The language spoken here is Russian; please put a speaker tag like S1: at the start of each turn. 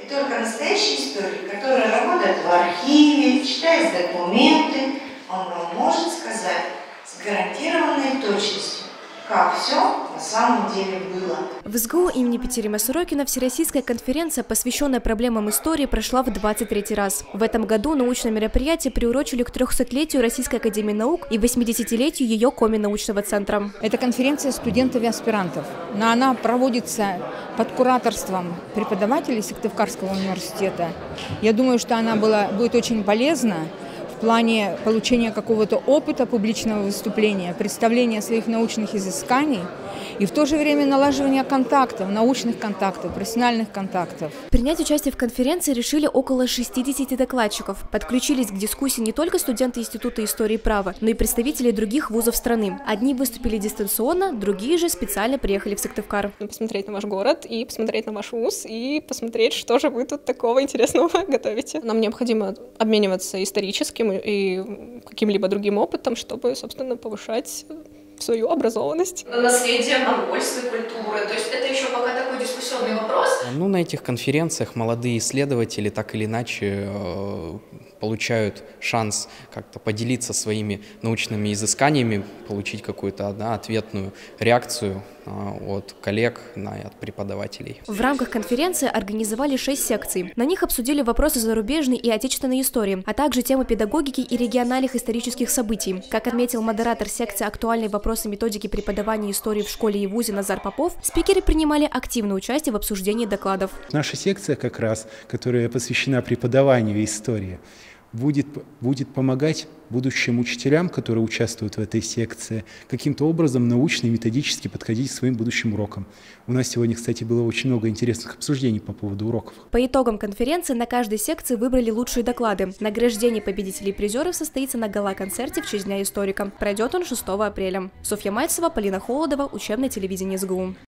S1: И только настоящий историк, который работает в архиве, читает документы, он вам может сказать с гарантированной точностью, как все на самом деле было.
S2: В СГУ имени Петерима Сорокина всероссийская конференция, посвященная проблемам истории, прошла в 23-й раз. В этом году научное мероприятие приурочили к 300-летию Российской академии наук и 80-летию ее Коми-научного центра.
S3: Это конференция студентов и аспирантов, но она проводится под кураторством преподавателей Сыктывкарского университета. Я думаю, что она будет очень полезна в плане получения какого-то опыта публичного выступления, представления своих научных изысканий и в то же время налаживания контактов, научных контактов, профессиональных контактов.
S2: Принять участие в конференции решили около 60 докладчиков. Подключились к дискуссии не только студенты Института истории и права, но и представители других вузов страны. Одни выступили дистанционно, другие же специально приехали в Сыктывкар.
S4: Посмотреть на ваш город и посмотреть на ваш вуз и посмотреть, что же вы тут такого интересного готовите. Нам необходимо обмениваться историческим и каким-либо другим опытом, чтобы, собственно, повышать свою образованность.
S5: Наследие монгольской культуры. То есть это еще пока такой дискуссионный вопрос.
S6: На этих конференциях молодые исследователи так или иначе получают шанс как-то поделиться своими научными изысканиями, получить какую-то ответную реакцию от коллег, от преподавателей.
S2: В рамках конференции организовали 6 секций. На них обсудили вопросы зарубежной и отечественной истории, а также темы педагогики и региональных исторических событий. Как отметил модератор секции «Актуальные вопросы методики преподавания истории в школе и вузе» Назар Попов, спикеры принимали активное участие в обсуждении докладов.
S7: Наша секция, как раз, которая посвящена преподаванию истории, будет помогать будущим учителям, которые участвуют в этой секции, каким-то образом научно и методически подходить к своим будущим урокам. У нас сегодня, кстати, было очень много интересных обсуждений по поводу уроков.
S2: По итогам конференции на каждой секции выбрали лучшие доклады. Награждение победителей и призеров состоится на гала-концерте в честь Дня историка. Пройдет он 6 апреля. Софья Мальцева, Полина Холодова, учебное телевидение СГУ.